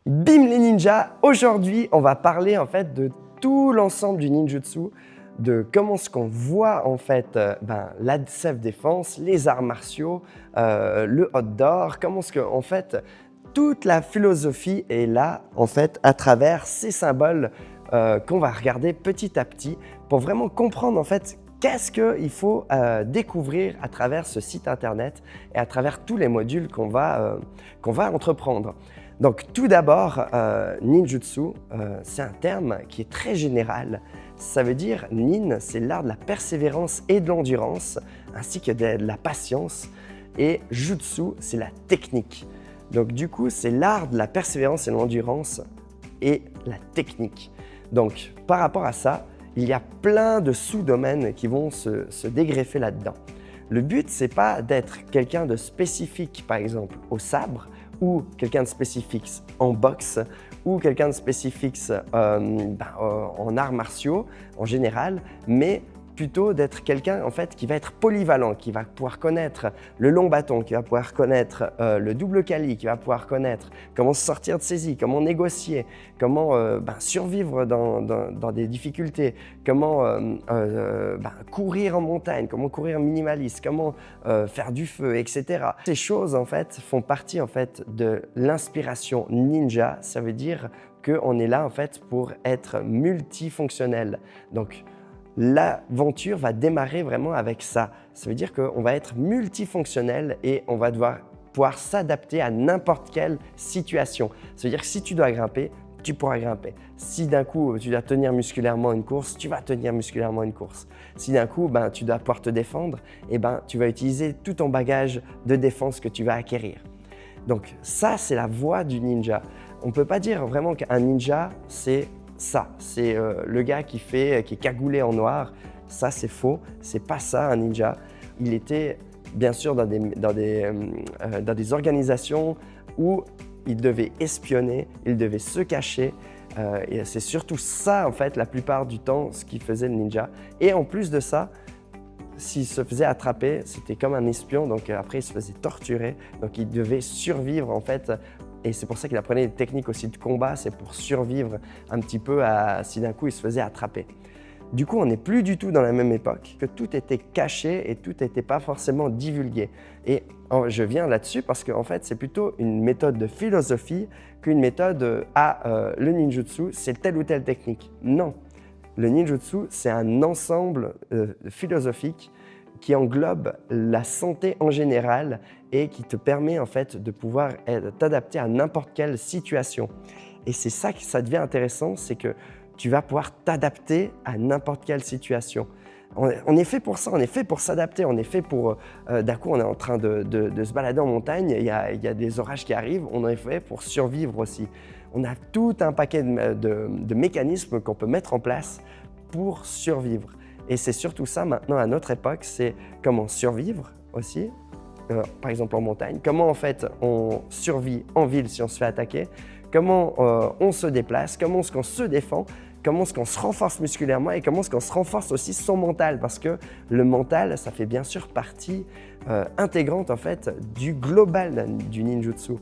Bim les ninjas! Aujourd'hui, on va parler en fait de tout l'ensemble du ninjutsu, de comment est-ce qu'on voit en fait la self-défense, les arts martiaux, le hot d'or, comment est-ce que en fait toute la philosophie est là en fait à travers ces symboles qu'on va regarder petit à petit pour vraiment comprendre en fait qu'est-ce qu'il faut découvrir à travers ce site internet et à travers tous les modules qu'on va entreprendre. Donc tout d'abord, ninjutsu, c'est un terme qui est très général. Ça veut dire nin, c'est l'art de la persévérance et de l'endurance, ainsi que de la patience. Et jutsu, c'est la technique. Donc du coup, c'est l'art de la persévérance et de l'endurance et la technique. Donc par rapport à ça, il y a plein de sous-domaines qui vont se dégreffer là-dedans. Le but, c'est pas d'être quelqu'un de spécifique, par exemple, au sabre, ou quelqu'un de spécifique en boxe, ou quelqu'un de spécifique en arts martiaux en général, mais plutôt d'être quelqu'un en fait qui va être polyvalent, qui va pouvoir connaître le long bâton, qui va pouvoir connaître le double kali, qui va pouvoir connaître comment sortir de saisie, comment négocier, comment survivre dans des difficultés, comment courir en montagne, comment courir minimaliste, comment faire du feu, etc. Ces choses en fait font partie en fait de l'inspiration ninja. Ça veut dire qu'on est là en fait pour être multifonctionnel. Donc l'aventure va démarrer vraiment avec ça. Ça veut dire qu'on va être multifonctionnel et on va devoir pouvoir s'adapter à n'importe quelle situation. Ça veut dire que si tu dois grimper, tu pourras grimper. Si d'un coup, tu dois tenir musculairement une course, tu vas tenir musculairement une course. Si d'un coup, tu dois pouvoir te défendre, tu vas utiliser tout ton bagage de défense que tu vas acquérir. Donc ça, c'est la voie du ninja. On ne peut pas dire vraiment qu'un ninja, c'est ça, c'est le gars qui est cagoulé en noir. Ça, c'est faux. C'est pas ça un ninja. Il était bien sûr dans des organisations où il devait espionner, il devait se cacher. Et c'est surtout ça, en fait, la plupart du temps, ce qui faisait le ninja. Et en plus de ça, s'il se faisait attraper, c'était comme un espion. Donc après, il se faisait torturer. Donc il devait survivre, en fait. Et c'est pour ça qu'il apprenait des techniques aussi de combat, c'est pour survivre un petit peu si d'un coup il se faisait attraper. Du coup, on n'est plus du tout dans la même époque, que tout était caché et tout n'était pas forcément divulgué. Et je viens là-dessus parce qu'en fait, c'est plutôt une méthode de philosophie qu'une méthode le ninjutsu, c'est telle ou telle technique. Non, le ninjutsu, c'est un ensemble philosophique qui englobe la santé en général et qui te permet en fait de pouvoir t'adapter à n'importe quelle situation. Et c'est ça que ça devient intéressant, c'est que tu vas pouvoir t'adapter à n'importe quelle situation. On est fait pour ça, on est fait pour s'adapter, on est fait pour… d'un coup, on est en train de se balader en montagne, il y a des orages qui arrivent, on est fait pour survivre aussi. On a tout un paquet de mécanismes qu'on peut mettre en place pour survivre. Et c'est surtout ça maintenant à notre époque, c'est comment survivre aussi, par exemple en montagne, comment en fait on survit en ville si on se fait attaquer, comment on se déplace, comment est-ce qu'on se défend, comment est-ce qu'on se renforce musculairement et comment est-ce qu'on se renforce aussi son mental, parce que le mental, ça fait bien sûr partie intégrante en fait du global du ninjutsu.